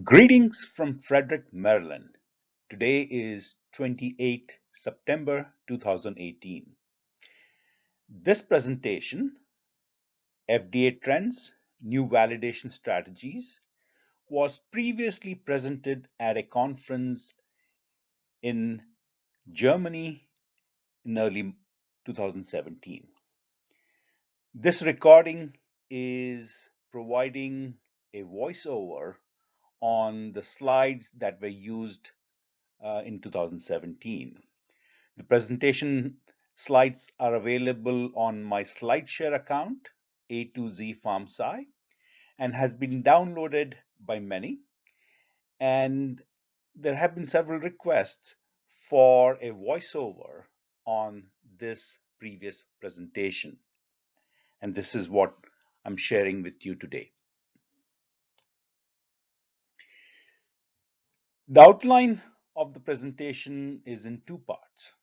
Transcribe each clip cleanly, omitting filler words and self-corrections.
Greetings from Frederick, Maryland. Today is 28 September 2018. This presentation, FDA Trends, New Validation Strategies, was previously presented at a conference in Germany in early 2017. This recording is providing a voiceover on the slides that were used in 2017. The presentation slides are available on my SlideShare account, A2Z PharmSci, and has been downloaded by many. And there have been several requests for a voiceover on this previous presentation. And this is what I'm sharing with you today. The outline of the presentation is in two parts.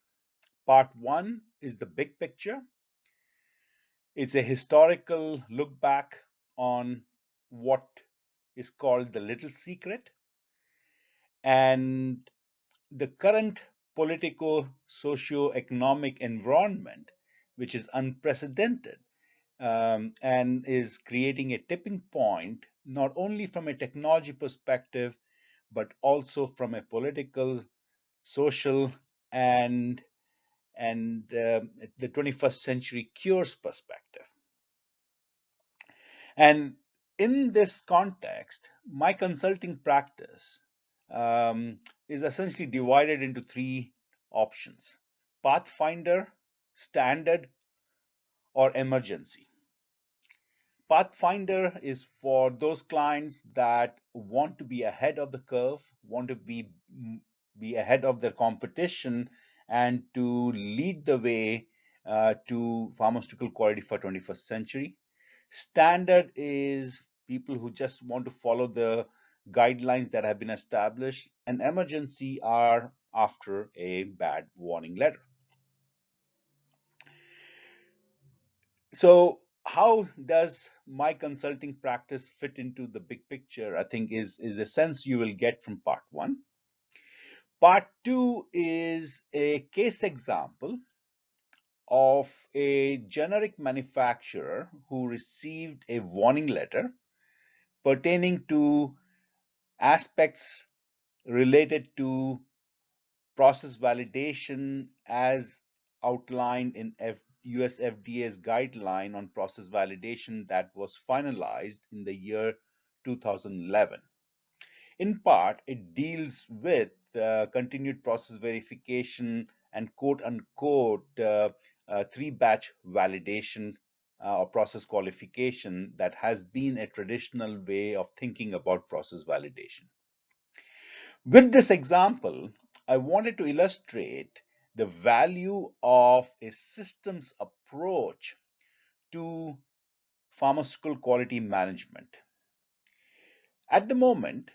Part one is the big picture. It's a historical look back on what is called the little secret and the current politico socio-economic environment, which is unprecedented and is creating a tipping point, not only from a technology perspective, but also from a political, social, and the 21st century cures perspective. And in this context, my consulting practice is essentially divided into three options: Pathfinder, Standard, or Emergency. Pathfinder is for those clients that want to be ahead of the curve, want to be ahead of their competition, and to lead the way to pharmaceutical quality for 21st century. Standard is people who just want to follow the guidelines that have been established, and emergency are after a bad warning letter. So how does my consulting practice fit into the big picture? I think is a sense you will get from part one. Part two is a case example of a generic manufacturer who received a warning letter pertaining to aspects related to process validation as outlined in US FDA's guideline on process validation that was finalized in the year 2011. In part, it deals with continued process verification and quote unquote three batch validation or process qualification that has been a traditional way of thinking about process validation. With this example, I wanted to illustrate the value of a systems approach to pharmaceutical quality management. At the moment,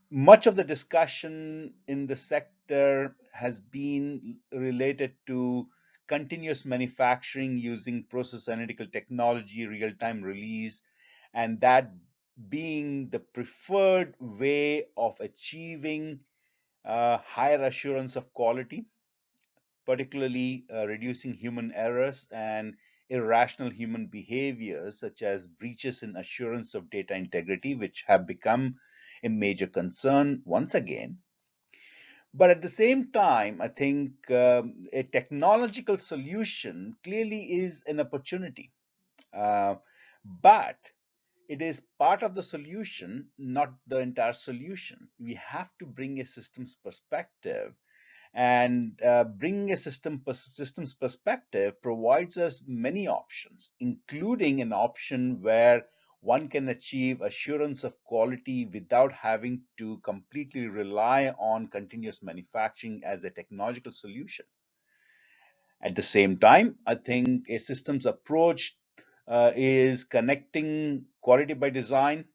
much of the discussion in the sector has been related to continuous manufacturing using process analytical technology, real-time release, and that being the preferred way of achieving higher assurance of quality, particularly reducing human errors and irrational human behaviors such as breaches in assurance of data integrity, which have become a major concern once again. But at the same time, I think a technological solution clearly is an opportunity. But it is part of the solution, not the entire solution. We have to bring a systems perspective, and bringing a systems perspective provides us many options, including an option where one can achieve assurance of quality without having to completely rely on continuous manufacturing as a technological solution. At the same time, I think a systems approach is connecting quality by design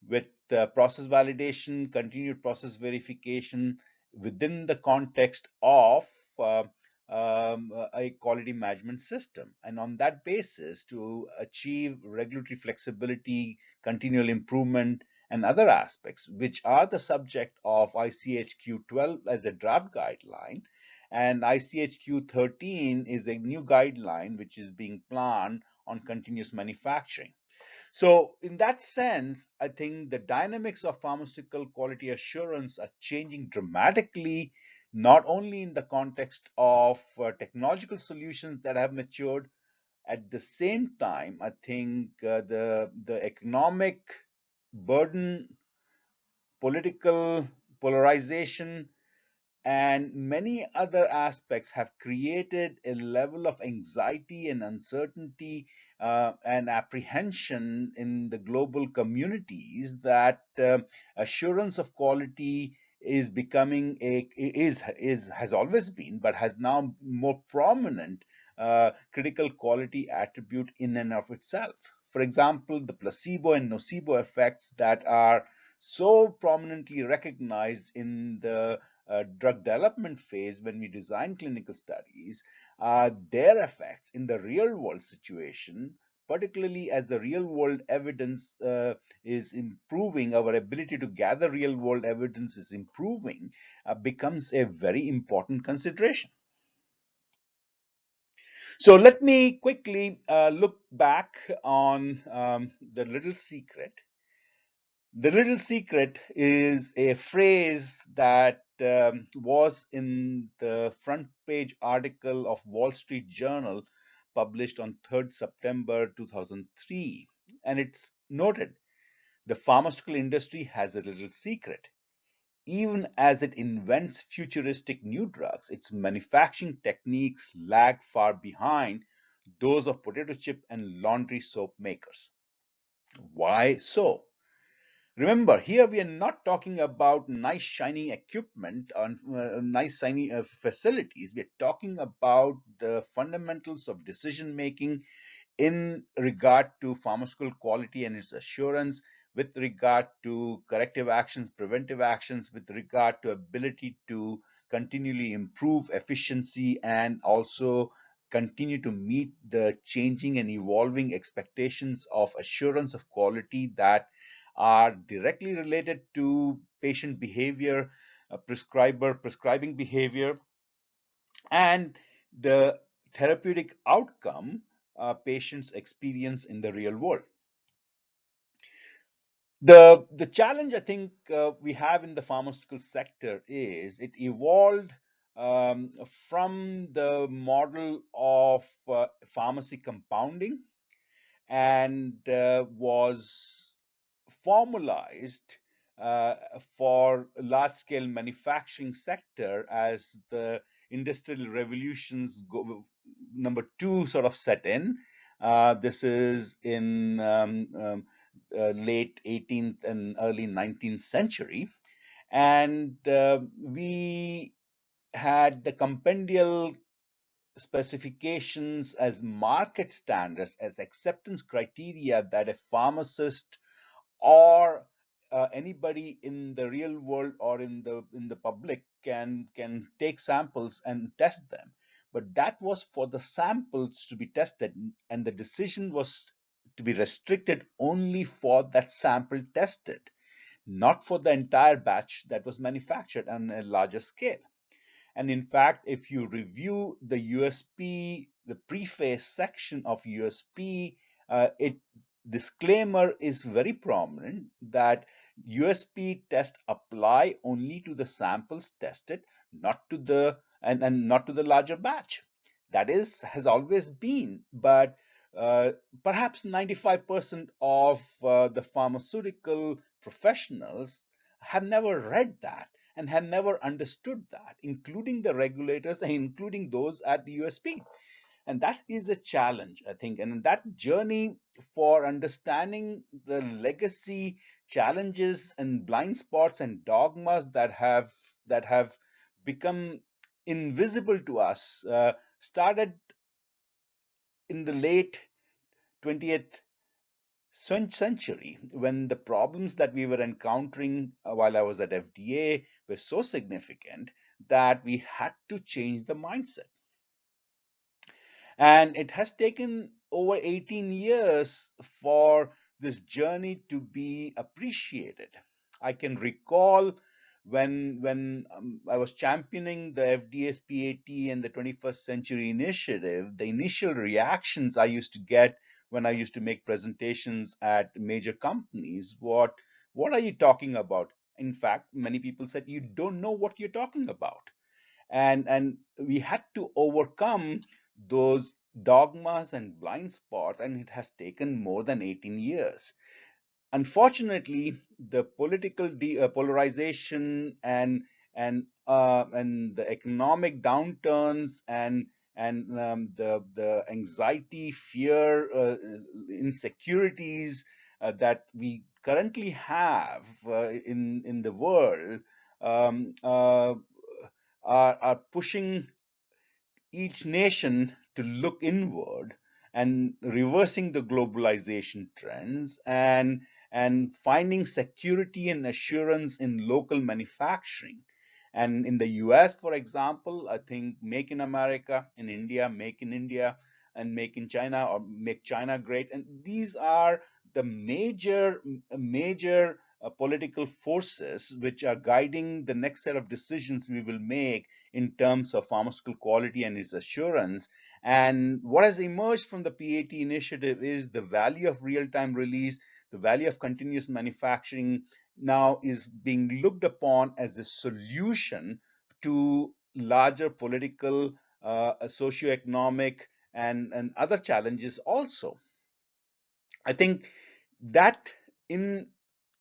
with process validation, continued process verification within the context of uh, a quality management system. And on that basis, to achieve regulatory flexibility, continual improvement, and other aspects, which are the subject of ICHQ 12 as a draft guideline. And ICHQ 13 is a new guideline which is being planned on continuous manufacturing. So, in that sense, I think the dynamics of pharmaceutical quality assurance are changing dramatically, not only in the context of technological solutions that have matured. At the same time, I think the economic burden, political polarization, and many other aspects have created a level of anxiety and uncertainty and apprehension in the global communities that assurance of quality is becoming is has always been but has now more prominent critical quality attribute in and of itself. For example, the placebo and nocebo effects that are so prominently recognized in the drug development phase when we design clinical studies, their effects in the real world situation, particularly as the real world evidence is improving, our ability to gather real world evidence is improving, becomes a very important consideration. So let me quickly look back on the little secret. The little secret is a phrase that was in the front page article of Wall Street Journal published on 3rd September 2003. And it's noted the pharmaceutical industry has a little secret. Even as it invents futuristic new drugs, its manufacturing techniques lag far behind those of potato chip and laundry soap makers. Why so? Remember, here we are not talking about nice shiny equipment or nice shiny facilities. We are talking about the fundamentals of decision making in regard to pharmaceutical quality and its assurance, with regard to corrective actions, preventive actions, with regard to ability to continually improve efficiency and also continue to meet the changing and evolving expectations of assurance of quality that are directly related to patient behavior, prescriber prescribing behavior, and the therapeutic outcome patients experience in the real world. The challenge I think we have in the pharmaceutical sector is it evolved from the model of pharmacy compounding and was formalized for large scale manufacturing sector as the industrial revolutions number two sort of set in. This is in late 18th and early 19th century, and we had the compendial specifications as market standards, as acceptance criteria that a pharmacist or anybody in the real world or in the public can take samples and test them. But that was for the samples to be tested, and the decision was to be restricted only for that sample tested, not for the entire batch that was manufactured on a larger scale. And in fact, if you review the USP, the preface section of USP, it disclaimer is very prominent that USP tests apply only to the samples tested, not to the and not to the larger batch. That is has always been, but uh, perhaps 95% of the pharmaceutical professionals have never read that and have never understood that, including the regulators and including those at the USP. And that is a challenge, I think. And in that journey for understanding the legacy challenges and blind spots and dogmas that have become invisible to us started in the late 20th century, when the problems that we were encountering while I was at FDA were so significant that we had to change the mindset. And it has taken over 18 years for this journey to be appreciated. I can recall when I was championing the FDA's P80 and the 21st Century Initiative, the initial reactions I used to get when I used to make presentations at major companies, what are you talking about? In fact, many people said, you don't know what you're talking about. And we had to overcome those dogmas and blind spots, and it has taken more than 18 years. Unfortunately, the political polarization and the economic downturns and the anxiety, fear, insecurities that we currently have in the world um, uh, are pushing each nation to look inward and reversing the globalization trends and finding security and assurance in local manufacturing. And in the US, for example, I think make in America, in India, make in India, and make in China or make China great. And these are the major political forces which are guiding the next set of decisions we will make in terms of pharmaceutical quality and its assurance. And what has emerged from the P80 initiative is the value of real-time release, the value of continuous manufacturing now is being looked upon as a solution to larger political, socioeconomic, and other challenges also. I think that in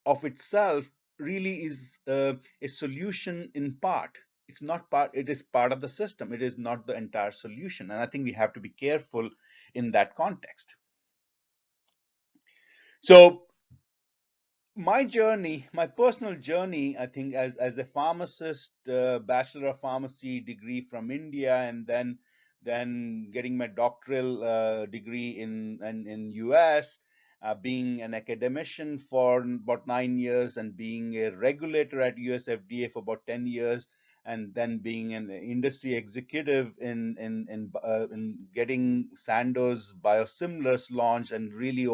of itself really is a solution in part. It's not part, it is part of the system. It is not the entire solution. And I think we have to be careful in that context. So my journey, my personal journey, I think as a pharmacist, bachelor of pharmacy degree from India, and then getting my doctoral degree in US, being an academician for about 9 years, and being a regulator at US FDA for about 10 years, and then being an industry executive in getting Sandoz biosimilars launched and really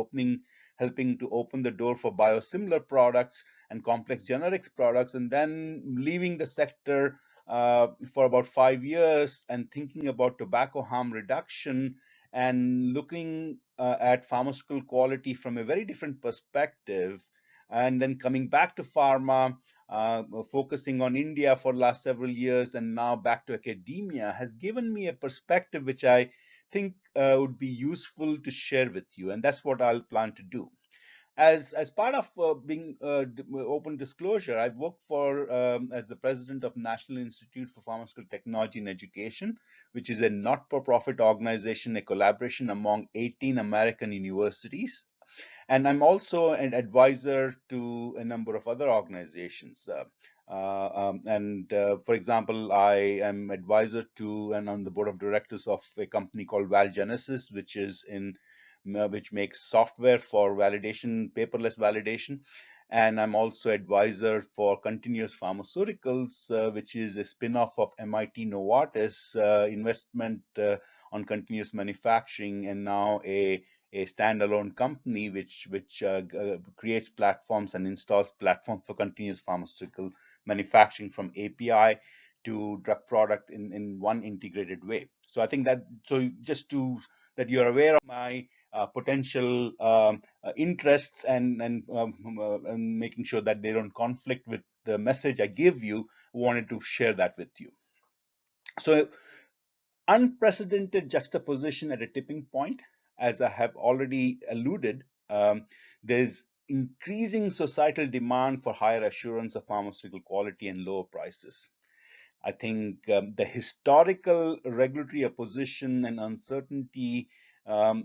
helping to open the door for biosimilar products and complex generics products, and then leaving the sector for about 5 years and thinking about tobacco harm reduction and looking at pharmaceutical quality from a very different perspective, and then coming back to pharma, focusing on India for the last several years, and now back to academia, has given me a perspective which I think would be useful to share with you, and that's what I'll plan to do. As part of being open disclosure, I've worked for as the president of National Institute for Pharmaceutical Technology and Education, which is a not-for-profit organization, a collaboration among 18 American universities. And I'm also an advisor to a number of other organizations. For example, I am advisor to and on the board of directors of a company called Valgenesis, which makes software for validation, paperless validation. And I'm also advisor for Continuous Pharmaceuticals, which is a spin-off of MIT Novartis investment on continuous manufacturing, and now a standalone company which creates platforms and installs platforms for continuous pharmaceutical manufacturing from API to drug product in one integrated way. So I think that so just to that you're aware of my potential interests and making sure that they don't conflict with the message I give you, wanted to share that with you. So unprecedented juxtaposition at a tipping point, as I have already alluded. There's increasing societal demand for higher assurance of pharmaceutical quality and lower prices. I think the historical regulatory opposition and uncertainty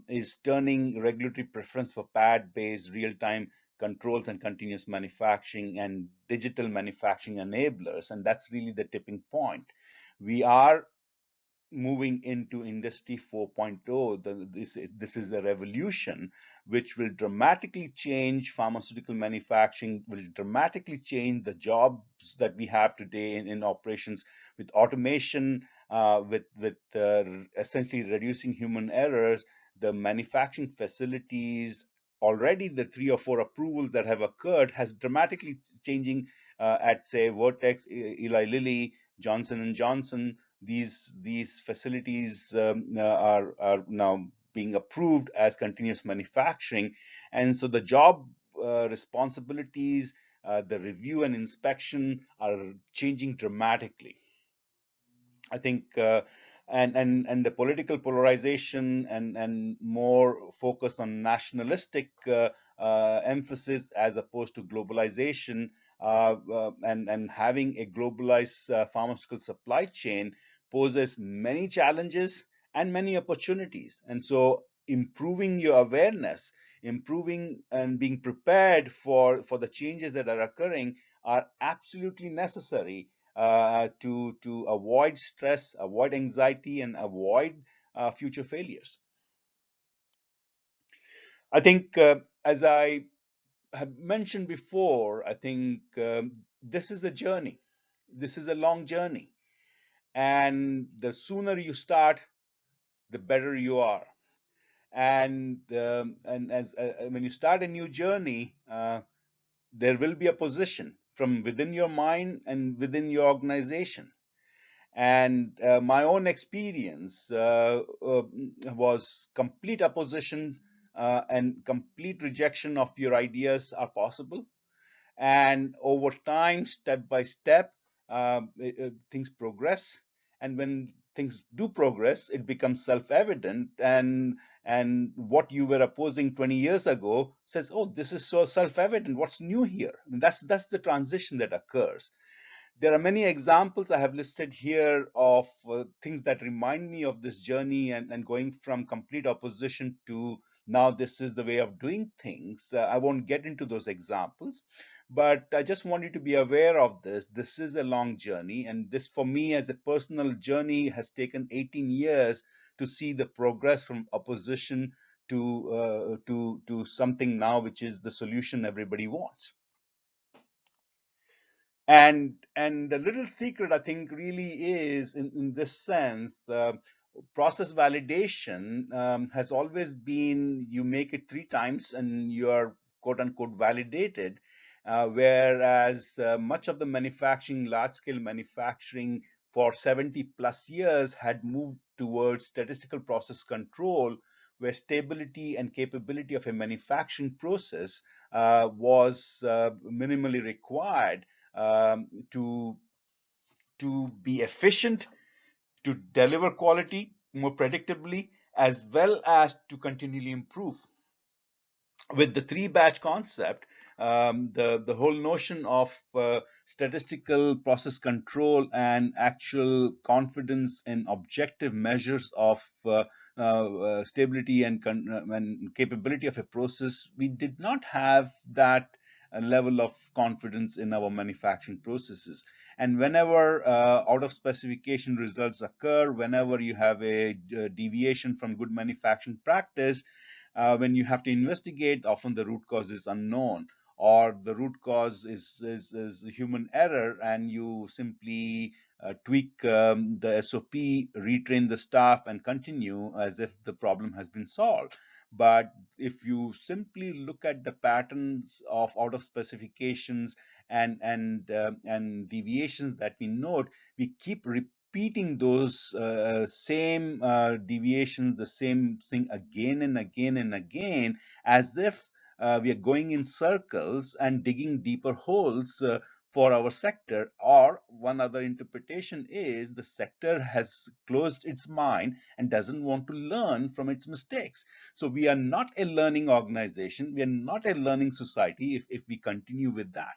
is turning regulatory preference for pad-based real-time controls and continuous manufacturing and digital manufacturing enablers, and that's really the tipping point. We are moving into industry 4.0. This is a revolution which will dramatically change pharmaceutical manufacturing, will dramatically change the jobs that we have today in operations, with automation, with essentially reducing human errors. The manufacturing facilities already the 3 or 4 approvals that have occurred has dramatically changing at say Vertex, Eli Lilly, Johnson and Johnson. These facilities are now being approved as continuous manufacturing, and so the job responsibilities, the review and inspection are changing dramatically. I think, and the political polarization and more focused on nationalistic emphasis as opposed to globalization, and having a globalized pharmaceutical supply chain poses many challenges and many opportunities. And so, improving your awareness, improving and being prepared for the changes that are occurring are absolutely necessary to avoid stress, avoid anxiety, and avoid future failures. I think, as I have mentioned before, I think this is a journey. This is a long journey, and the sooner you start, the better you are. And as when you start a new journey, there will be a position from within your mind and within your organization. And my own experience was complete opposition and complete rejection of your ideas are possible. And over time, step by step, things progress. And when things do progress, it becomes self-evident. And what you were opposing 20 years ago says, "Oh, this is so self-evident. What's new here?" And that's the transition that occurs. There are many examples I have listed here of things that remind me of this journey, and going from complete opposition to now this is the way of doing things. I won't get into those examples, but I just want you to be aware of this. This is a long journey, and this, for me, as a personal journey, has taken 18 years to see the progress from opposition to something now, which is the solution everybody wants. And the little secret, I think, really is in this sense, process validation has always been you make it 3 times and you are quote unquote validated, whereas much of the manufacturing, large scale manufacturing for 70 plus years had moved towards statistical process control, where stability and capability of a manufacturing process was minimally required to be efficient, to deliver quality more predictably, as well as to continually improve. With the 3 batch concept, the whole notion of statistical process control and actual confidence in objective measures of stability and capability of a process, we did not have that level of confidence in our manufacturing processes. And whenever out of specification results occur, whenever you have a deviation from good manufacturing practice, when you have to investigate, often the root cause is unknown, or the root cause is human error, and you simply tweak the SOP, retrain the staff, and continue as if the problem has been solved. But if you simply look at the patterns of out of specifications and deviations that we note, we keep repeating those same deviations, the same thing again and again and again, as if we are going in circles and digging deeper holes for our sector. Or one other interpretation is the sector has closed its mind and doesn't want to learn from its mistakes. So we are not a learning organization. We are not a learning society if we continue with that.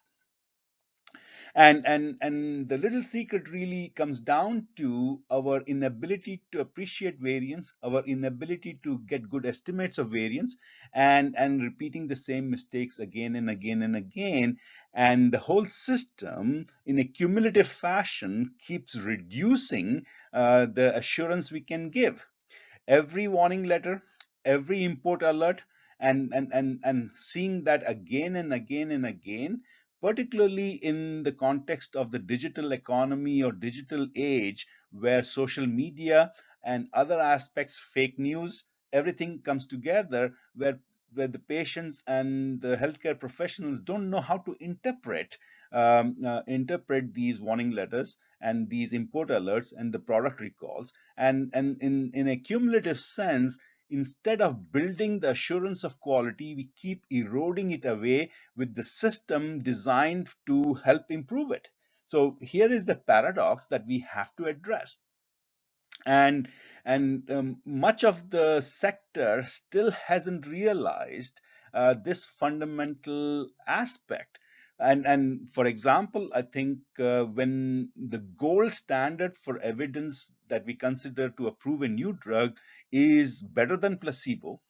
And the little secret really comes down to our inability to appreciate variance, our inability to get good estimates of variance, and repeating the same mistakes again and again and again. And the whole system, in a cumulative fashion, keeps reducing the assurance we can give. Every warning letter, every import alert, and seeing that again and again and again, particularly in the context of the digital economy or digital age, where social media and other aspects, fake news, everything comes together, where where the patients and the healthcare professionals don't know how to interpret these warning letters and these import alerts and the product recalls, and in a cumulative sense, instead of building the assurance of quality, we keep eroding it away with the system designed to help improve it. So here is the paradox that we have to address. And and much of the sector still hasn't realized this fundamental aspect. And for example, I think when the gold standard for evidence that we consider to approve a new drug is better than placebo,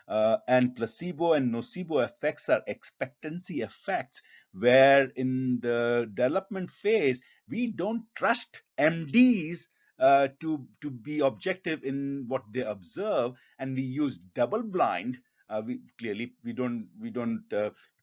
and placebo and nocebo effects are expectancy effects, where in the development phase we don't trust MDs to be objective in what they observe, and we use double blind. We clearly we don't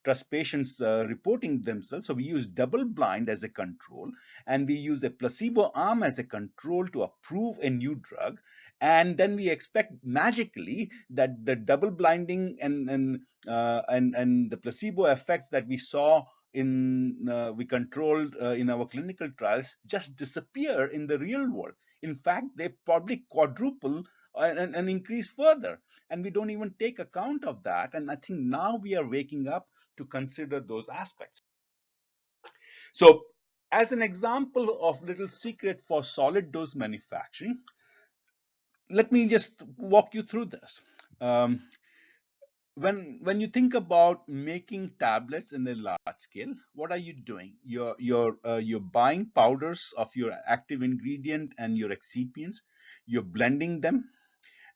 trust patients reporting themselves, so we use double blind as a control, and we use a placebo arm as a control to approve a new drug, and then we expect magically that the double blinding and the placebo effects that we saw in we controlled in our clinical trials just disappear in the real world. In fact, they probably quadruple and increase further, and we don't even take account of that. And I think now we are waking up to consider those aspects. So as an example of little secret for solid dose manufacturing, let me just walk you through this. Um, when you think about making tablets in a large scale, what are you doing? You're buying powders of your active ingredient and your excipients. You're blending them,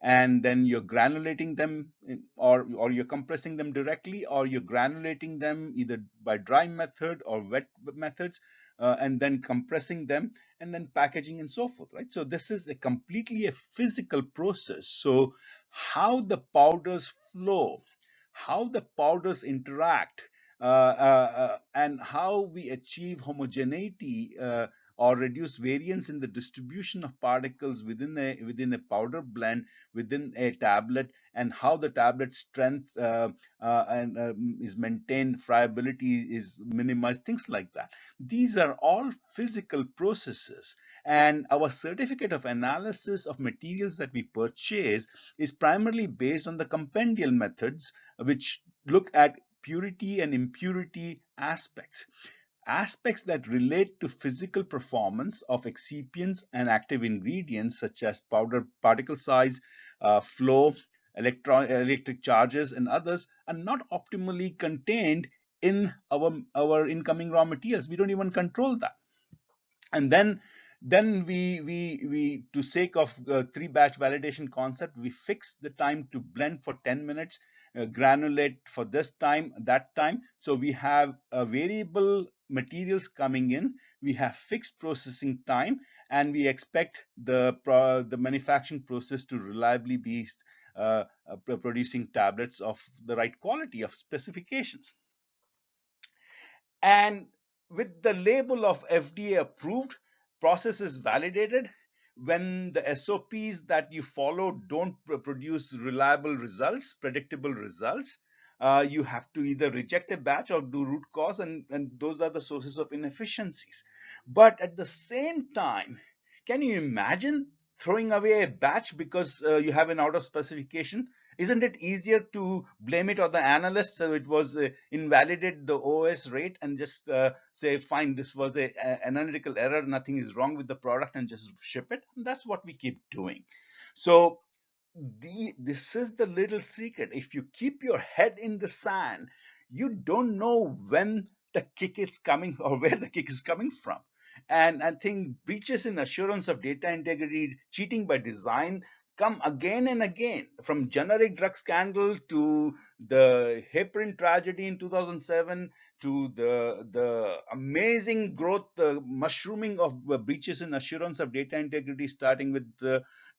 and then you're granulating them or you're compressing them directly, or you're granulating them either by dry method or wet methods, and then compressing them and then packaging and so forth, right? So this is a completely a physical process. So how the powders flow, how the powders interact, and how we achieve homogeneity or reduce variance in the distribution of particles within a powder blend within a tablet, and how the tablet strength and is maintained, friability is minimized, things like that. These are all physical processes, and our certificate of analysis of materials that we purchase is primarily based on the compendial methods, which look at purity and impurity aspects that relate to physical performance of excipients and active ingredients such as powder particle size, flow, electric charges, and others are not optimally contained in our incoming raw materials. We don't even control that. And then we to sake of three batch validation concept, we fix the time to blend for 10 minutes, granulate for this time, that time. So we have variable materials coming in, we have fixed processing time, and we expect the manufacturing process to reliably be producing tablets of the right quality of specifications. And with the label of FDA approved, process is validated. When the SOPs that you follow don't produce reliable results, predictable results, you have to either reject a batch or do root cause, and those are the sources of inefficiencies. But at the same time, can you imagine throwing away a batch because you have an out of specification? Isn't it easier to blame it on the analyst, so it was invalidate the OS rate, and just say, fine, this was a analytical error, nothing is wrong with the product, and just ship it? And that's what we keep doing. So this is the little secret. If you keep your head in the sand, you don't know when the kick is coming or where the kick is coming from. And I think breaches in assurance of data integrity, cheating by design, come again and again, from generic drug scandal to the heparin tragedy in 2007 to the amazing growth, the mushrooming of breaches in assurance of data integrity, starting with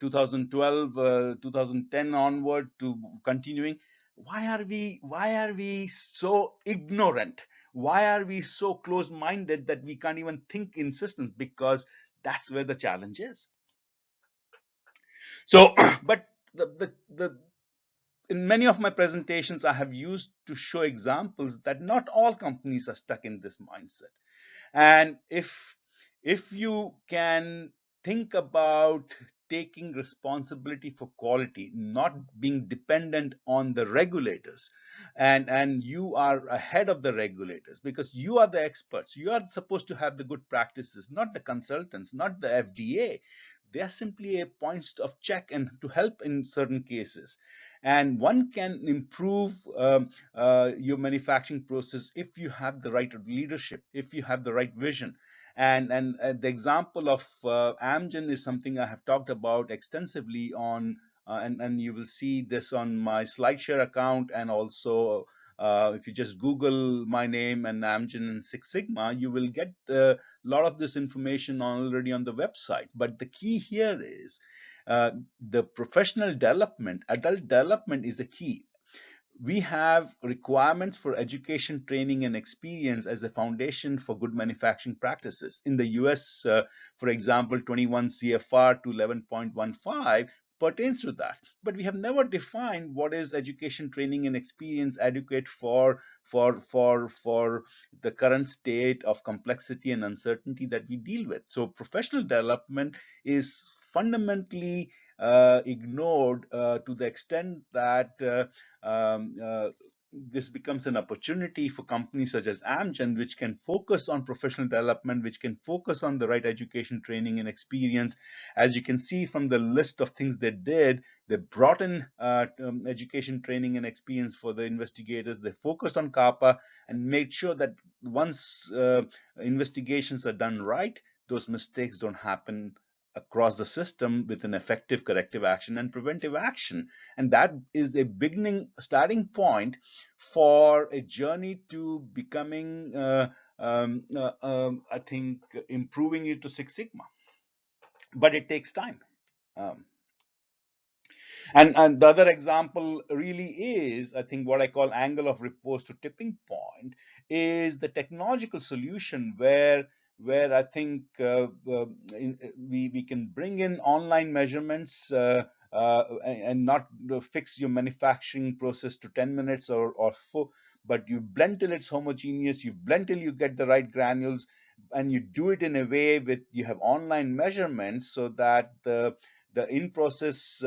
2012, 2010 onward to continuing. Why are we so ignorant? Why are we so close minded that we can't even think in systems? Because that's where the challenge is. So but the in many of my presentations, I have used to show examples that not all companies are stuck in this mindset. And if you can think about taking responsibility for quality, not being dependent on the regulators, and you are ahead of the regulators because you are the experts. You are supposed to have the good practices, not the consultants, not the FDA. They are simply a points of check and to help in certain cases. And one can improve your manufacturing process if you have the right leadership, if you have the right vision. And the example of Amgen is something I have talked about extensively on, and you will see this on my SlideShare account, and also if you just Google my name and Amgen and Six Sigma, you will get a lot of this information already on the website. But the key here is the professional development, adult development is a key. We have requirements for education, training, and experience as a foundation for good manufacturing practices. In the US, for example, 21 CFR to 11.15 pertains to that. But we have never defined what is education, training, and experience adequate for the current state of complexity and uncertainty that we deal with. So professional development is fundamentally ignored to the extent that this becomes an opportunity for companies such as Amgen, which can focus on professional development, which can focus on the right education, training, and experience. As you can see from the list of things they did, they brought in education, training, and experience for the investigators. They focused on CAPA and made sure that once investigations are done right, those mistakes don't happen across the system with an effective corrective action and preventive action. And that is a beginning starting point for a journey to becoming, I think, improving it to Six Sigma. But it takes time. Um, and the other example really is, I think, what I call angle of repose to tipping point is the technological solution where I think we can bring in online measurements and not fix your manufacturing process to 10 minutes or four, but you blend till it's homogeneous, you blend till you get the right granules, and you do it in a way with you have online measurements so that the in-process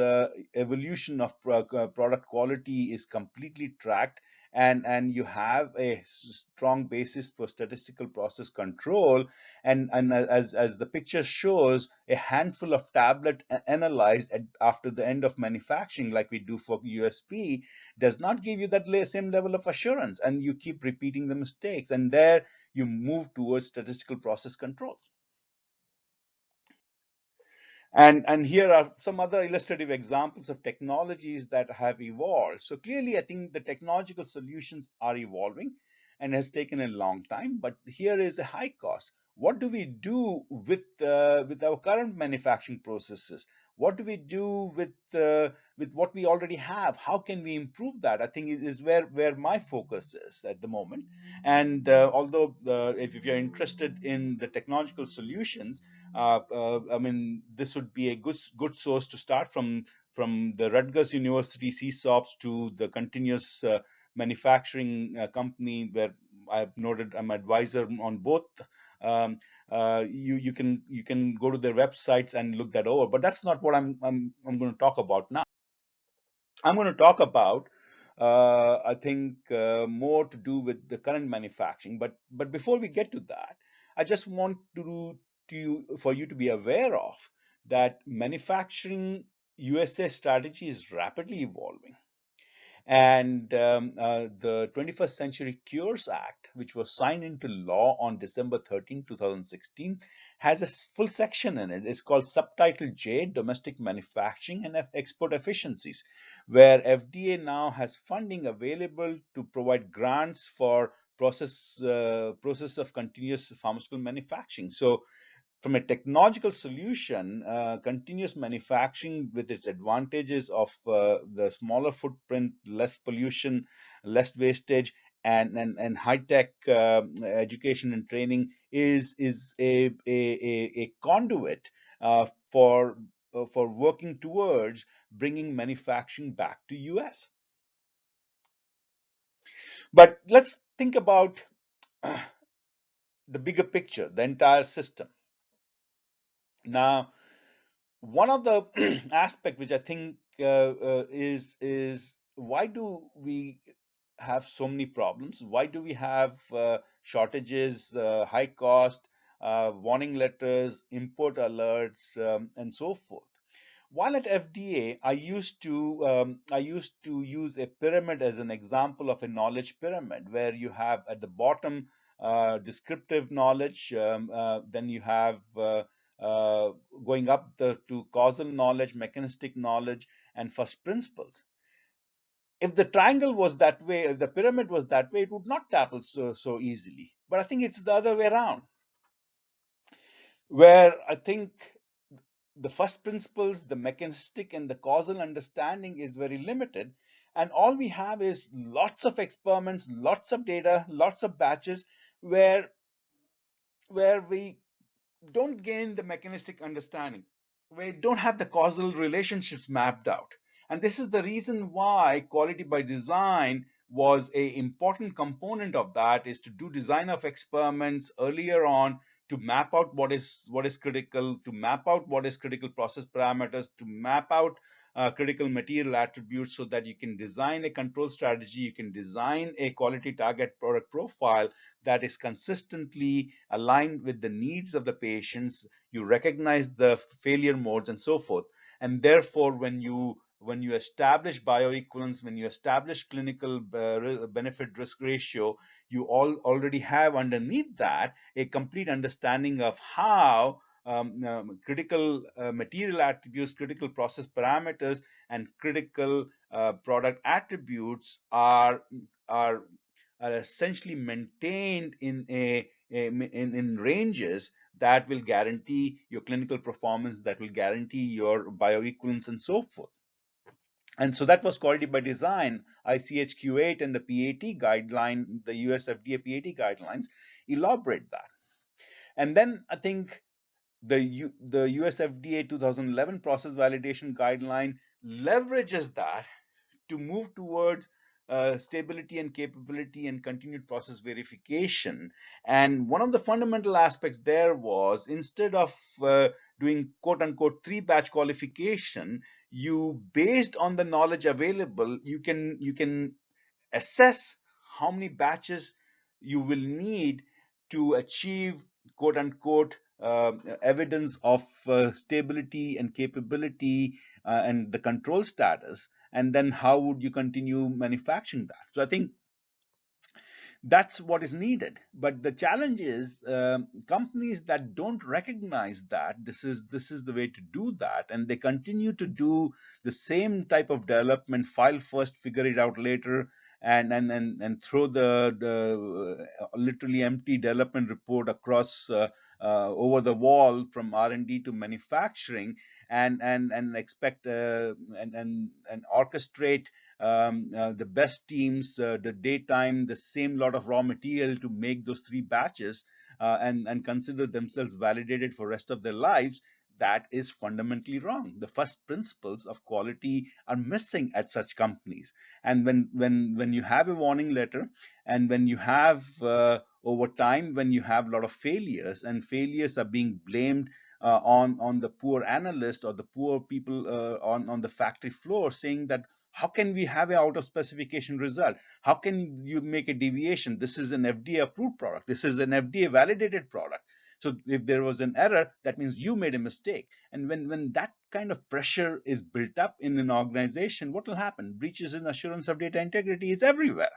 evolution of product quality is completely tracked, and you have a strong basis for statistical process control. And as the picture shows, a handful of tablet analyzed after the end of manufacturing, like we do for USP, does not give you that same level of assurance, and you keep repeating the mistakes, and there you move towards statistical process control. And here are some other illustrative examples of technologies that have evolved. So clearly, I think the technological solutions are evolving and has taken a long time, but here is a high cost. What do we do with our current manufacturing processes? What do we do with what we already have? How can we improve that? I think it is where my focus is at the moment. And although if you're interested in the technological solutions, I mean, this would be a good source to start from the Rutgers University CSOPs to the continuous manufacturing company where I've noted I'm advisor on both. Um, you can go to their websites and look that over. But that's not what I'm going to talk about now. I'm going to talk about I think more to do with the current manufacturing. But before we get to that, I just want for you to be aware of that manufacturing USA strategy is rapidly evolving. And the 21st Century Cures Act, which was signed into law on December 13, 2016, has a full section in it. It's called Subtitle J, Domestic Manufacturing and Export Efficiencies, where FDA now has funding available to provide grants for process of continuous pharmaceutical manufacturing. So from a technological solution, continuous manufacturing with its advantages of the smaller footprint, less pollution, less wastage, and high tech education and training is a conduit for working towards bringing manufacturing back to US. But let's think about the bigger picture, the entire system. Now, one of the aspect which I think is why do we have so many problems? Why do we have shortages, high cost, warning letters, import alerts, and so forth? While at FDA, I used to use a pyramid as an example of a knowledge pyramid, where you have at the bottom descriptive knowledge, then you have uh, going up to causal knowledge, mechanistic knowledge, and first principles. If the triangle was that way, if the pyramid was that way, it would not tackle so easily. But I think it's the other way around, where I think the first principles, the mechanistic and the causal understanding is very limited. And all we have is lots of experiments, lots of data, lots of batches where we don't gain the mechanistic understanding. We don't have the causal relationships mapped out. And this is the reason why quality by design was a important component of that, is to do design of experiments earlier on, to map out what is critical, to map out what is critical process parameters, to map out critical material attributes, so that you can design a control strategy, you can design a quality target product profile that is consistently aligned with the needs of the patients. You recognize the failure modes and so forth. And therefore, when you establish bioequivalence, when you establish clinical benefit risk ratio, you already have underneath that a complete understanding of how critical material attributes, critical process parameters, and critical product attributes are are essentially maintained in ranges that will guarantee your clinical performance, that will guarantee your bioequivalence, and so forth. And so that was quality by design. ICHQ8 and the P80 guideline, the US FDA P80 guidelines, elaborate that. And then I think the US FDA 2011 process validation guideline leverages that to move towards stability and capability and continued process verification. And one of the fundamental aspects there was, instead of doing quote unquote three batch qualification, you, based on the knowledge available, you can assess how many batches you will need to achieve quote unquote evidence of stability and capability and the control status, and then how would you continue manufacturing that. So I think that's what is needed. But the challenge is companies that don't recognize that this is the way to do that, and they continue to do the same type of development, file first, figure it out later, and throw the literally empty development report across over the wall from R&D to manufacturing, and expect and orchestrate the best teams, the daytime, the same lot of raw material to make those three batches, and consider themselves validated for rest of their lives. That is fundamentally wrong. The first principles of quality are missing at such companies. And when you have a warning letter, and when you have over time, when you have a lot of failures, and failures are being blamed on the poor analyst or the poor people on the factory floor, saying that how can we have an out of specification result? How can you make a deviation? This is an FDA approved product. This is an FDA validated product. So if there was an error, that means you made a mistake. And when that kind of pressure is built up in an organization, what will happen? Breaches in assurance of data integrity is everywhere.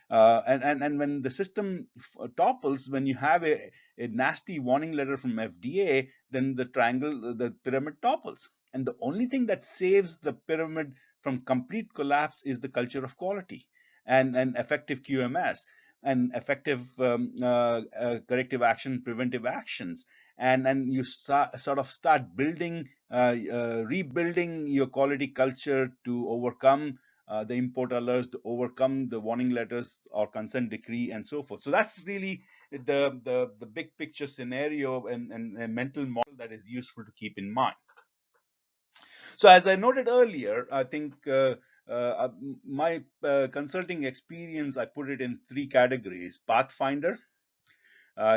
And when the system topples, when you have a nasty warning letter from FDA, then the pyramid topples. And the only thing that saves the pyramid from complete collapse is the culture of quality and effective QMS and effective corrective action, preventive actions. And you sort of start rebuilding your quality culture to overcome the import alerts, to overcome the warning letters or consent decree, and so forth. So that's really the big picture scenario and a mental model that is useful to keep in mind. So as I noted earlier, I think my consulting experience, I put it in three categories: Pathfinder,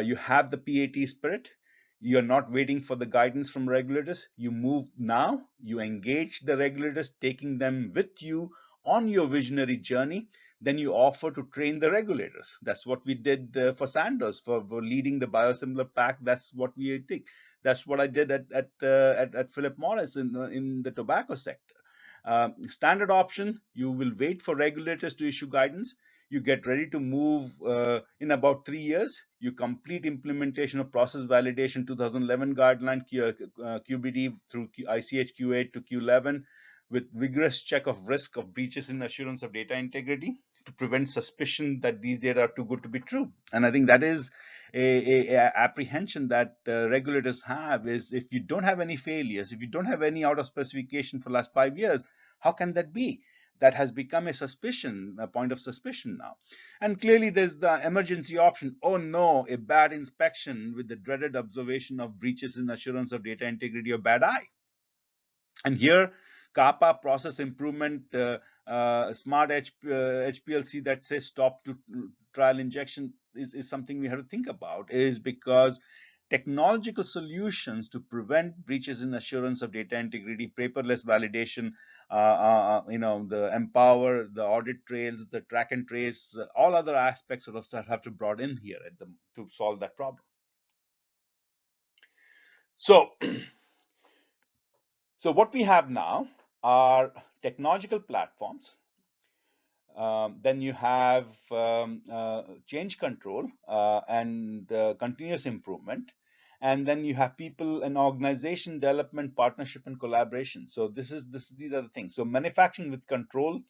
you have the P80 spirit. You're not waiting for the guidance from regulators. You move now. You engage the regulators, taking them with you on your visionary journey. Then you offer to train the regulators. That's what we did for Sandoz for leading the biosimilar pack. That's what we did. That's what I did at Philip Morris in the tobacco sector. Standard option: you will wait for regulators to issue guidance. You get ready to move in about 3 years. You complete implementation of process validation 2011 guideline QBD through ICH Q8 to Q11 with vigorous check of risk of breaches in assurance of data integrity to prevent suspicion that these data are too good to be true. And I think that is a apprehension that regulators have, is if you don't have any failures, if you don't have any out of specification for the last 5 years, how can that be? That has become a suspicion, a point of suspicion now. And clearly there's the emergency option. Oh no, a bad inspection with the dreaded observation of breaches in assurance of data integrity or bad eye. And here, CAPA, process improvement, smart HPLC that says stop to trial injection is something we have to think about, is because technological solutions to prevent breaches in assurance of data integrity, paperless validation, the empower, the audit trails, the track and trace, all other aspects of that have to be brought in here to solve that problem. So, so what we have now are technological platforms. Then you have change control and continuous improvement. And then you have people and organization development, partnership, and collaboration. So these are the things. So manufacturing with controls,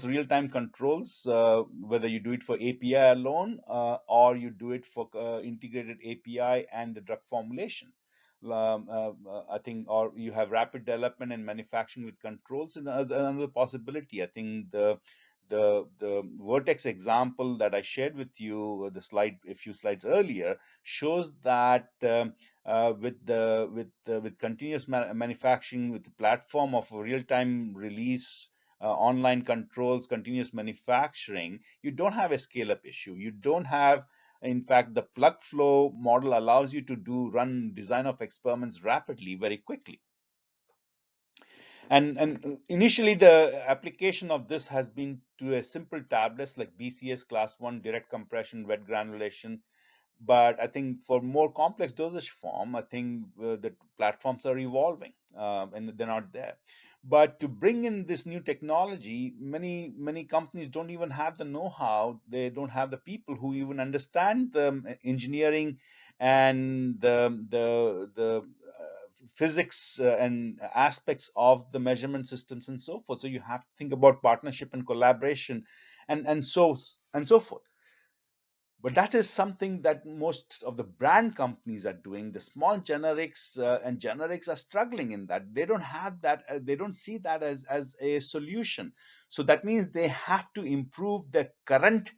real-time controls, whether you do it for API alone or you do it for integrated API and the drug formulation. I think, or you have rapid development and manufacturing with controls. And another possibility, I think the Vertex example that I shared with you, the slide a few slides earlier, shows that with continuous manufacturing, with the platform of real-time release, online controls, continuous manufacturing, you don't have a scale-up issue. You don't have, in fact, the plug flow model allows you to run design of experiments rapidly, very quickly. And initially, the application of this has been to a simple tablets like BCS class 1, direct compression, wet granulation. But I think for more complex dosage form, I think the platforms are evolving and they're not there. But to bring in this new technology, many companies don't even have the know-how. They don't have the people who even understand the engineering and the physics and aspects of the measurement systems and so forth. So you have to think about partnership and collaboration and so forth. But that is something that most of the brand companies are doing. The small generics and generics are struggling in that. They don't have that. They don't see that as a solution. So that means they have to improve the current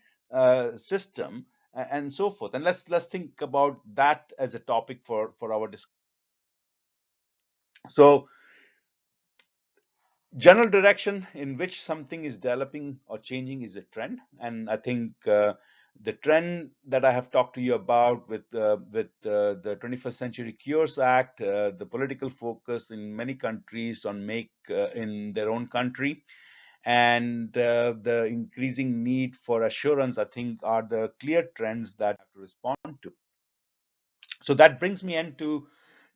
system and so forth. And let's think about that as a topic for our discussion. So general direction in which something is developing or changing is a trend, and I think the trend that I have talked to you about with the 21st Century Cures Act, the political focus in many countries on make in their own country, and the increasing need for assurance, I think, are the clear trends that I have to respond to. So that brings me into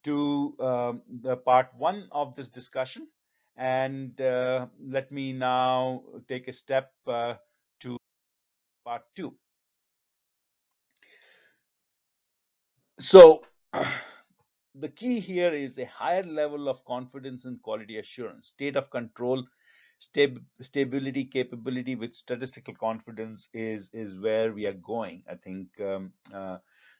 the part one of this discussion. And let me now take a step to part two. So the key here is a higher level of confidence in quality assurance, state of control, stability, capability with statistical confidence is where we are going. I think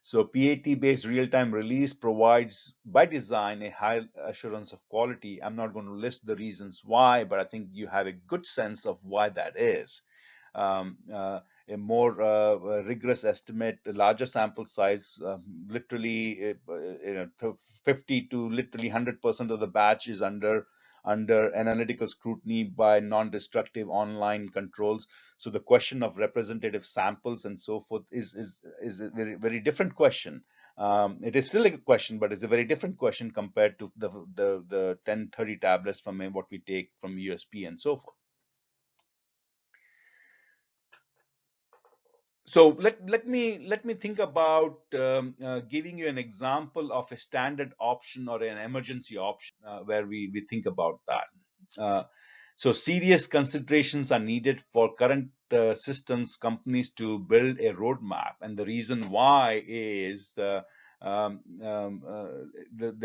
so. P80 based real-time release provides by design a high assurance of quality. I'm not going to list the reasons why, but I think you have a good sense of why that is. A more rigorous estimate, a larger sample size, literally 50 to literally 100% of the batch is under under analytical scrutiny by non-destructive online controls. So the question of representative samples and so forth is a very different question. It is still a question, but it's a very different question compared to the 10, 30 tablets from what we take from USP and so forth. So let me think about giving you an example of a standard option or an emergency option where we think about that. So serious considerations are needed for current systems companies to build a roadmap, and the reason why is their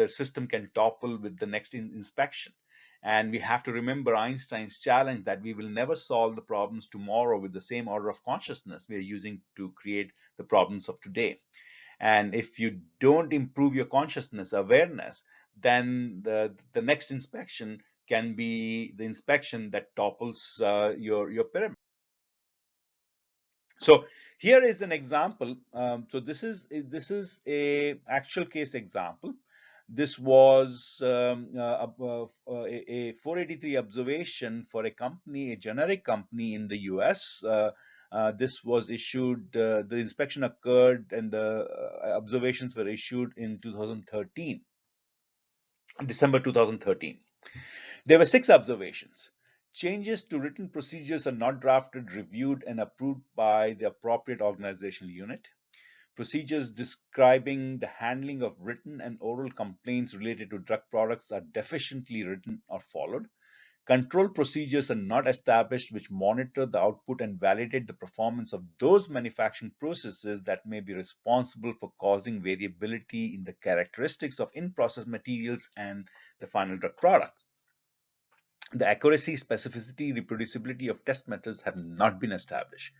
system can topple with the next inspection. And we have to remember Einstein's challenge that we will never solve the problems tomorrow with the same order of consciousness we are using to create the problems of today. And if you don't improve your consciousness awareness, then the next inspection can be the inspection that topples your pyramid. So here is an example. So this is a actual case example. This was a 483 observation for a company, a generic company in the US. This was issued, the inspection occurred and the observations were issued in 2013, December 2013. There were 6 observations. Changes to written procedures are not drafted, reviewed, and approved by the appropriate organizational unit. Procedures describing the handling of written and oral complaints related to drug products are deficiently written or followed. Control procedures are not established which monitor the output and validate the performance of those manufacturing processes that may be responsible for causing variability in the characteristics of in-process materials and the final drug product. The accuracy, specificity, reproducibility of test methods have not been established.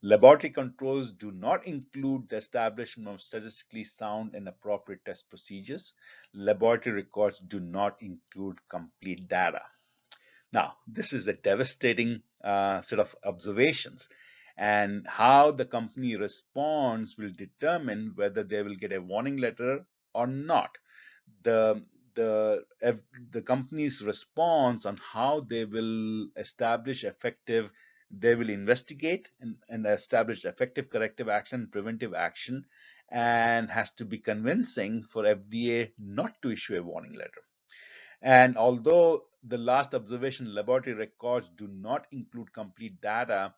Laboratory controls do not include the establishment of statistically sound and appropriate test procedures. Laboratory records do not include complete data. Now, this is a devastating set of observations, and how the company responds will determine whether they will get a warning letter or not. The the company's response on how they will establish effective, they will investigate and establish effective corrective action, preventive action, and has to be convincing for FDA not to issue a warning letter. And although the last observation laboratory records do not include complete data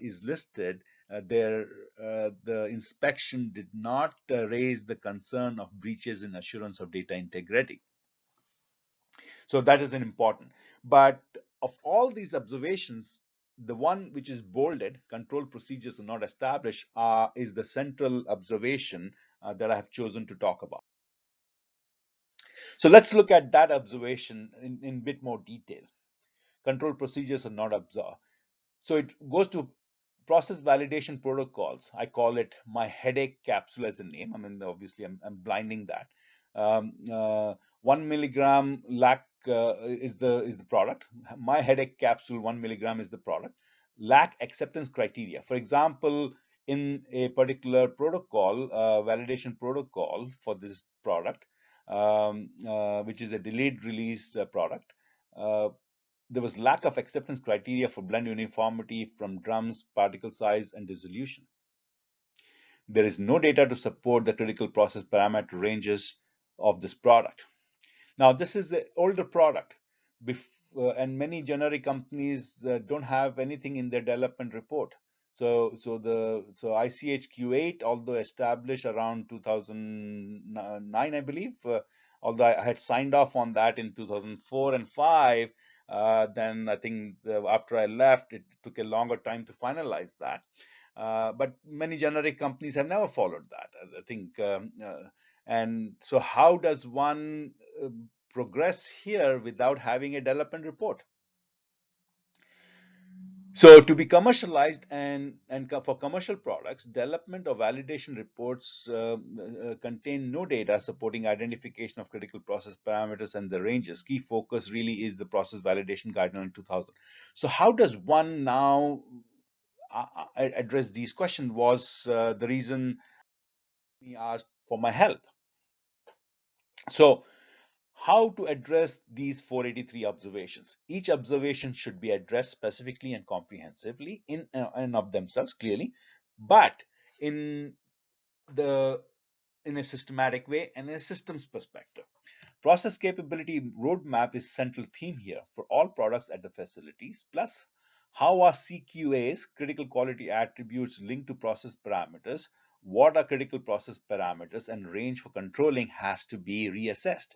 is listed, the inspection did not raise the concern of breaches in assurance of data integrity. So that is an important. But of all these observations, the one which is bolded, control procedures are not established, is the central observation that I have chosen to talk about. So let's look at that observation in bit more detail. Control procedures are not observed. So it goes to process validation protocols. I call it my headache capsule as a name. I mean, obviously, I'm blinding that. 1 milligram lac is the product. My headache capsule 1 milligram is the product. Lack acceptance criteria. For example, in a particular protocol, validation protocol for this product, which is a delayed release product. There was lack of acceptance criteria for blend uniformity from drums, particle size, and dissolution. There is no data to support the critical process parameter ranges of this product. Now, this is the older product, and many generic companies don't have anything in their development report. So ICH-Q8, although established around 2009, I believe, although I had signed off on that in 2004 and 5, then I think after I left, it took a longer time to finalize that. But many generic companies have never followed that, I think. And so how does one progress here without having a development report? So to be commercialized and for commercial products, development or validation reports contain no data supporting identification of critical process parameters and the ranges. Key focus really is the process validation guideline 2000. So how does one now address these questions was the reason he asked for my help. So How to address these 483 observations? Each observation should be addressed specifically and comprehensively in and of themselves, clearly, but in the in a systematic way and in a systems perspective. Process capability roadmap is central theme here for all products at the facilities. Plus, how are CQAs, critical quality attributes, linked to process parameters? What are critical process parameters and range for controlling has to be reassessed.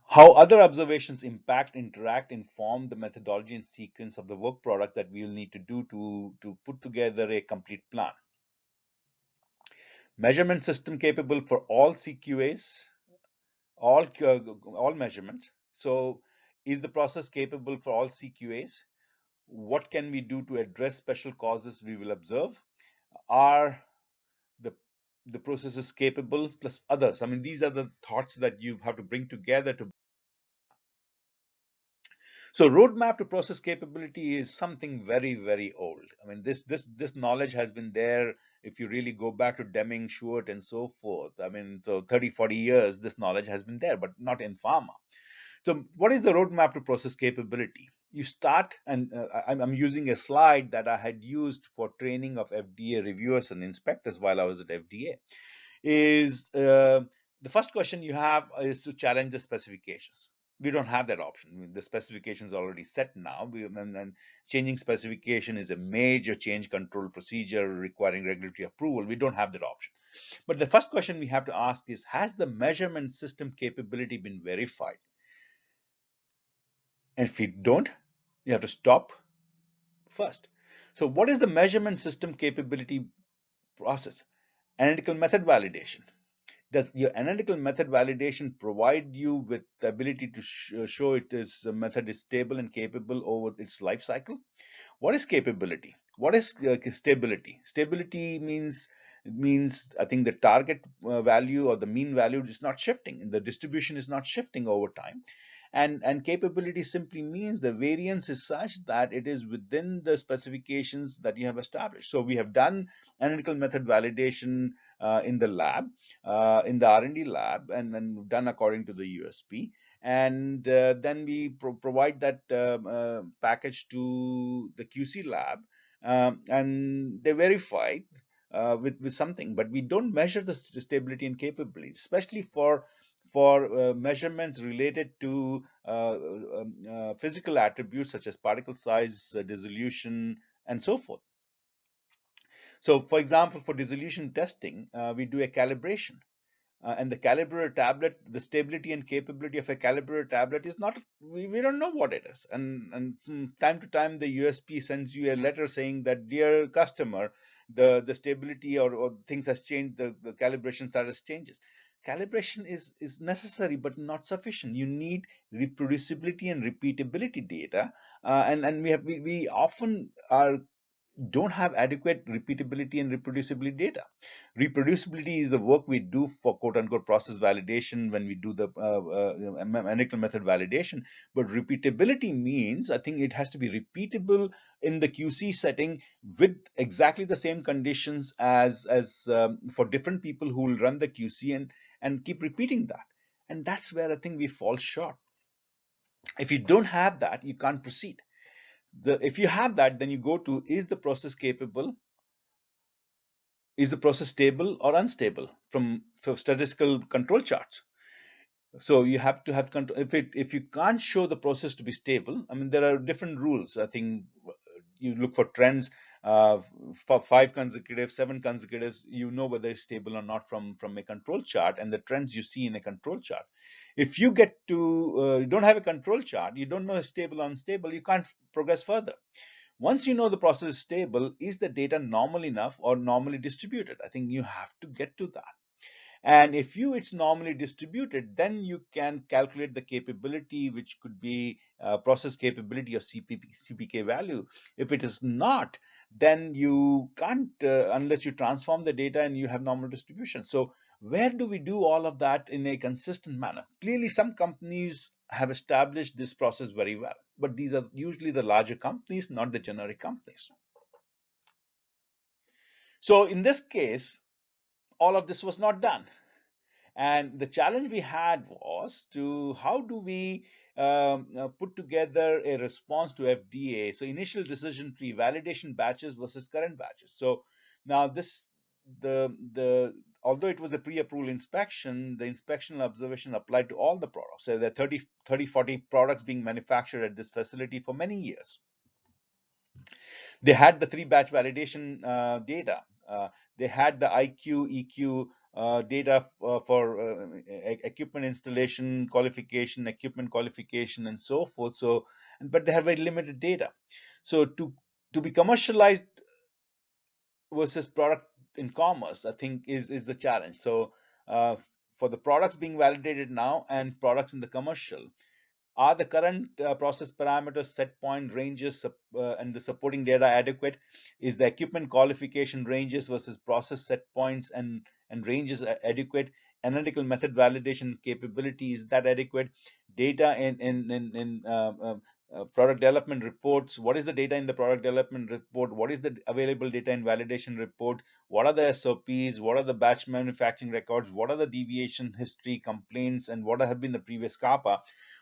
How other observations impact, interact, inform the methodology and sequence of the work products that we will need to do to put together a complete plan. Measurement system capable for all CQAs, all measurements. So, is the process capable for all CQAs? What can we do to address special causes we will observe? Are the processes capable plus others? I mean, these are the thoughts that you have to bring together to. So roadmap to process capability is something very, very old. I mean, this knowledge has been there if you really go back to Deming, Schwartz, and so forth. I mean, so 30, 40 years, this knowledge has been there, but not in pharma. So what is the roadmap to process capability? You start, and I'm using a slide that I had used for training of FDA reviewers and inspectors while I was at FDA. Is the first question you have is to challenge the specifications. We don't have that option. I mean, the specification is already set now, and changing specification is a major change control procedure requiring regulatory approval. We don't have that option. But the first question we have to ask is, has the measurement system capability been verified? And if you don't, you have to stop first. So what is the measurement system capability process? Analytical method validation. Does your analytical method validation provide you with the ability to show the method is stable and capable over its life cycle? What is capability? What is stability? Stability means I think the target value or the mean value is not shifting, and the distribution is not shifting over time. And capability simply means the variance is such that it is within the specifications that you have established. So we have done analytical method validation in the lab, in the R&D lab, and then done according to the USP. And then we provide that package to the QC lab, and they verify with something. But we don't measure the stability and capability, especially for measurements related to physical attributes such as particle size, dissolution, and so forth. So, for example, for dissolution testing, we do a calibration. And the calibrator tablet, the stability and capability of a calibrator tablet is not, we don't know what it is. And from time to time, the USP sends you a letter saying that, dear customer, the stability or things has changed, the calibration status changes. Calibration is necessary but not sufficient. You need reproducibility and repeatability data, and we often don't have adequate repeatability and reproducibility data. Reproducibility is the work we do for quote unquote process validation when we do the analytical method validation. But repeatability means I think it has to be repeatable in the QC setting with exactly the same conditions as for different people who will run the QC and keep repeating that. And that's where I think we fall short. If you don't have that, you can't proceed. If you have that, then you go to, is the process capable? Is the process stable or unstable from statistical control charts? So you have to have control. If you can't show the process to be stable, I mean, there are different rules. I think you look for trends for 5 consecutive, 7 consecutives, you know whether it's stable or not from a control chart and the trends you see in a control chart. If you get to, you don't have a control chart, you don't know if stable or unstable, you can't progress further. Once you know the process is stable, is the data normal enough or normally distributed? I think you have to get to that. And if it's normally distributed, then you can calculate the capability, which could be process capability or CPK value. If it is not, then you can't, unless you transform the data and you have normal distribution. So where do we do all of that in a consistent manner? Clearly, some companies have established this process very well, but these are usually the larger companies, not the generic companies. So in this case, all of this was not done. And the challenge we had was to how do we put together a response to FDA? So initial decision tree, validation batches versus current batches. So now the although it was a pre-approval inspection, the inspectional observation applied to all the products. So there are 40 products being manufactured at this facility for many years. They had the three batch validation data. They had the IQ, EQ data for equipment installation qualification, equipment qualification, and so forth. So, but they have very limited data. So to be commercialized versus product in commerce, I think is the challenge. So for the products being validated now and products in the commercial, are the current process parameters, set point ranges, and the supporting data adequate? Is the equipment qualification ranges versus process set points and ranges adequate? Analytical method validation capability, is that adequate? Data in product development reports. What is the data in the product development report? What is the available data in validation report? What are the SOPs? What are the batch manufacturing records? What are the deviation history, complaints, and what have been the previous CAPA?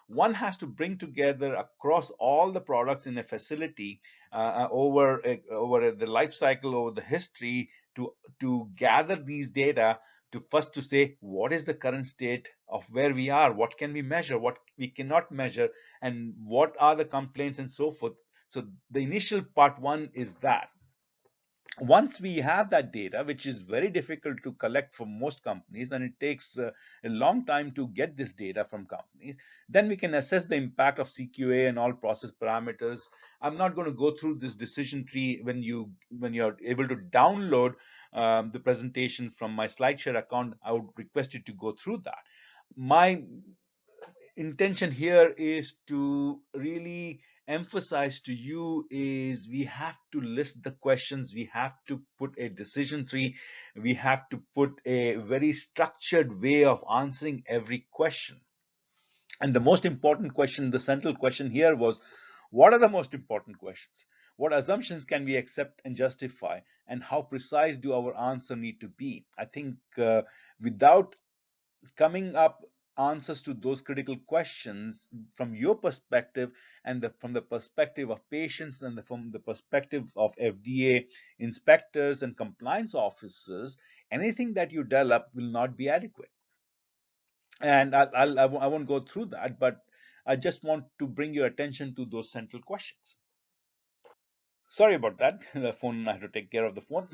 One has to bring together across all the products in a facility over the life cycle, over the history, to gather these data to first to say what is the current state of where we are, what can we measure, what we cannot measure, and what are the complaints and so forth. So the initial part one is that once we have that data, which is very difficult to collect from most companies, and it takes a long time to get this data from companies, then we can assess the impact of CQA and all process parameters. I'm not going to go through this decision tree. When you're able to download the presentation from my SlideShare account, I would request you to go through that. My intention here is to really emphasize to you is we have to list the questions, we have to put a decision tree, we have to put a very structured way of answering every question. And the most important question, the central question here was, what are the most important questions? What assumptions can we accept and justify? And how precise do our answer need to be? I think without coming up answers to those critical questions from your perspective and from the perspective of patients and from the perspective of FDA inspectors and compliance officers, anything that you develop will not be adequate. And I won't go through that, but I just want to bring your attention to those central questions. Sorry about that. The phone, I had to take care of the phone.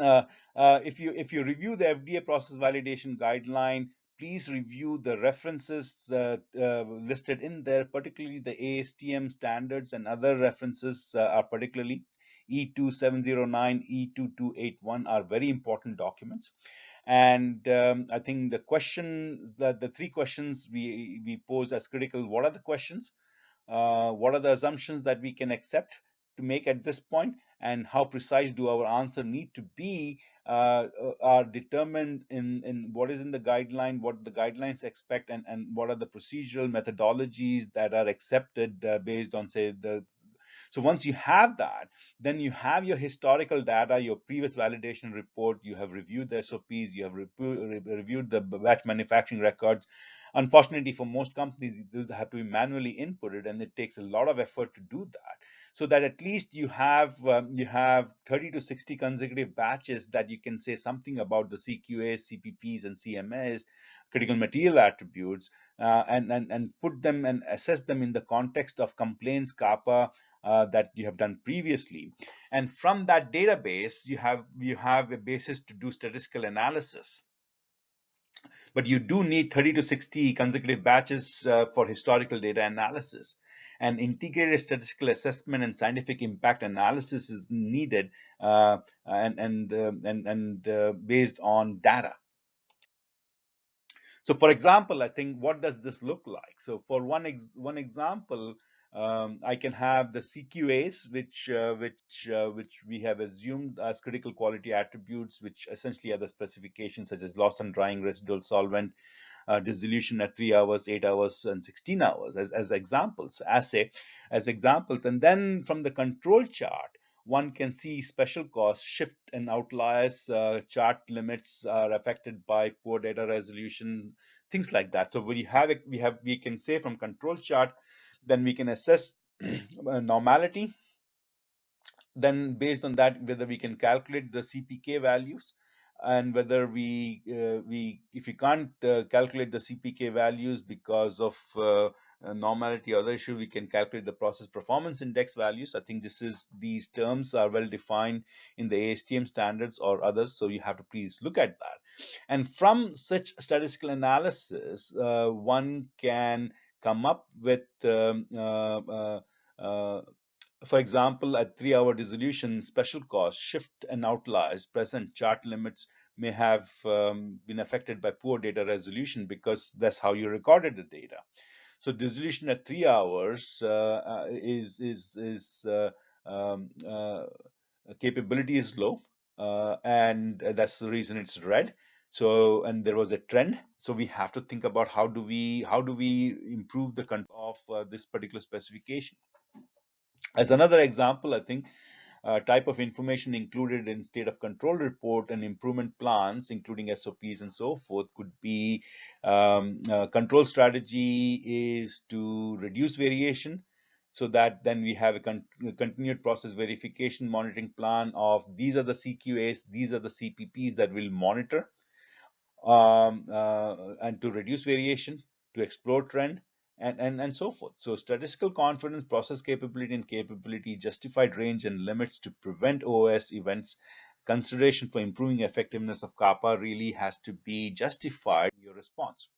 If you review the FDA process validation guideline, please review the references listed in there, particularly the ASTM standards and other references are particularly E2709, E2281 are very important documents. And I think the three questions we pose as critical: what are the questions? What are the assumptions that we can accept to make at this point, and how precise do our answer need to be, are determined in what is in the guideline, what the guidelines expect, and what are the procedural methodologies that are accepted based on, say, so once you have that, then you have your historical data, your previous validation report, you have reviewed the SOPs, you have reviewed the batch manufacturing records. Unfortunately, for most companies, those have to be manually inputted, and it takes a lot of effort to do that. So that at least you have 30 to 60 consecutive batches that you can say something about the CQAs, CPPs, and CMAs, critical material attributes, and put them and assess them in the context of complaints, CAPA, that you have done previously. And from that database, you have a basis to do statistical analysis. But you do need 30 to 60 consecutive batches for historical data analysis. And integrated statistical assessment and scientific impact analysis is needed, based on data. So, for example, I think, what does this look like? So, for one example, I can have the CQAs, which we have assumed as critical quality attributes, which essentially are the specifications such as loss and drying residual solvent, dissolution at 3 hours, 8 hours, and 16 hours as examples, as examples. And then from the control chart, one can see special cause, shift and outliers, chart limits are affected by poor data resolution, things like that. So when you have it, we can say from control chart, then we can assess normality. Then based on that, whether we can calculate the CPK values, and whether we if we can't calculate the CPK values because of normality or other issue, we can calculate the process performance index values. I think these terms are well defined in the ASTM standards or others, so you have to please look at that. And from such statistical analysis, one can come up with for example, at 3-hour dissolution, special cause, shift and outliers present, chart limits may have been affected by poor data resolution because that's how you recorded the data. So dissolution at 3 hours um, uh, capability is low, and that's the reason it's red. So, and there was a trend. So we have to think about how do we improve the control of this particular specification. As another example, I think type of information included in state of control report and improvement plans, including SOPs and so forth, could be control strategy is to reduce variation, so that then we have a continued process verification monitoring plan of these are the CQAs, these are the CPPs that will monitor, and to reduce variation, to explore trend, and so forth. So statistical confidence, process capability, and capability, justified range and limits to prevent OS events, consideration for improving effectiveness of kappa really has to be justified in your response.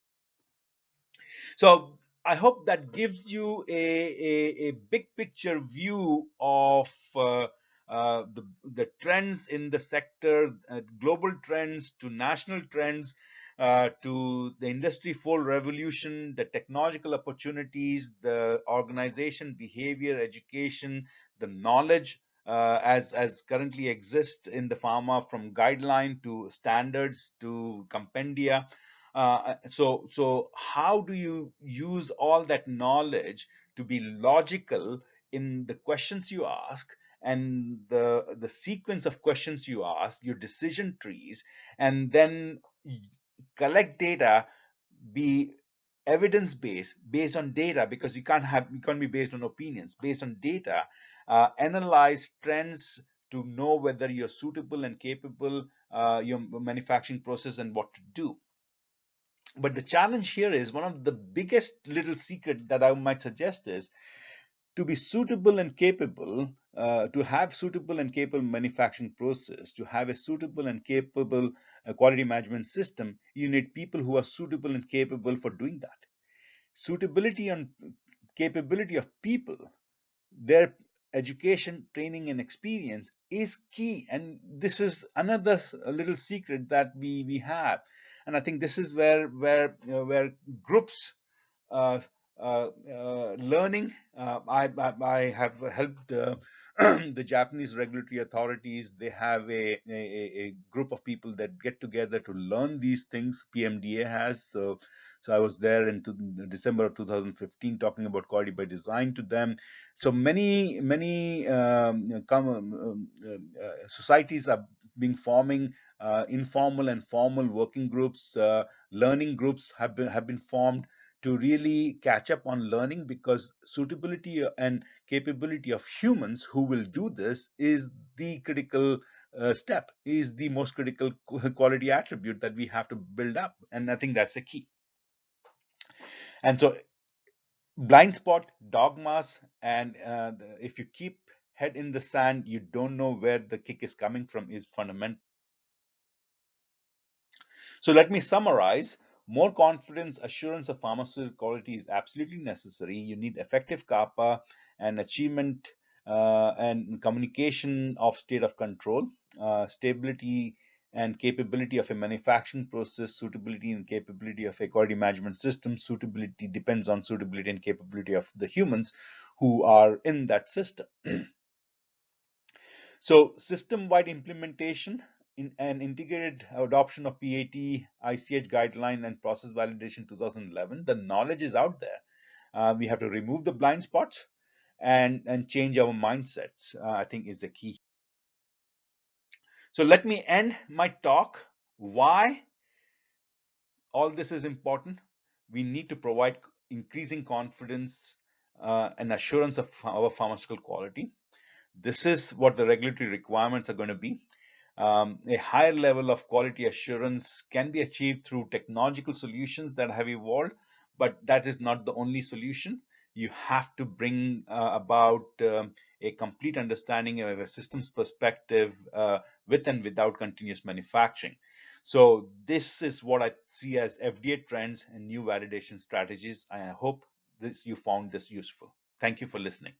So I hope that gives you a big picture view of the trends in the sector, global trends to national trends, to the industry 4 revolution, the technological opportunities, the organization behavior, education, the knowledge as currently exist in the pharma, from guideline to standards to compendia. So how do you use all that knowledge to be logical in the questions you ask, and the sequence of questions you ask, your decision trees, and then collect data, be evidence based on data, because you can't be based on opinions, based on data, analyze trends to know whether you're suitable and capable, your manufacturing process, and what to do. But the challenge here is, one of the biggest little secret that I might suggest is to be suitable and capable, to have suitable and capable manufacturing process, to have a suitable and capable quality management system. You need people who are suitable and capable for doing that. Suitability and capability of people, their education, training, and experience is key. And this is another little secret that we have. And I think this is where groups, uh, learning. I have helped the Japanese regulatory authorities. They have a group of people that get together to learn these things. PMDA has. So I was there in December of 2015 talking about quality by design to them. So many societies are being forming, informal and formal working groups, learning groups have been formed to really catch up on learning, because suitability and capability of humans who will do this is the critical step, is the most critical quality attribute that we have to build up. And I think that's the key. And so blind spot, dogmas, and if you keep head in the sand, you don't know where the kick is coming from, is fundamental. So let me summarize. More confidence, assurance of pharmaceutical quality is absolutely necessary. You need effective kappa and achievement and communication of state of control, stability and capability of a manufacturing process, suitability and capability of a quality management system. Suitability depends on suitability and capability of the humans who are in that system. So system-wide implementation in an integrated adoption of P80 ICH guideline and process validation 2011. The knowledge is out there. We have to remove the blind spots. and change our mindsets, I think is the key. So let me end my talk. Why all this is important? We need to provide increasing confidence and assurance of our pharmaceutical quality. This is what the regulatory requirements are going to be. A higher level of quality assurance can be achieved through technological solutions that have evolved, but that is not the only solution. You have to bring about a complete understanding of a systems perspective with and without continuous manufacturing. So this is what I see as FDA trends and new validation strategies. I hope you found this useful. Thank you for listening.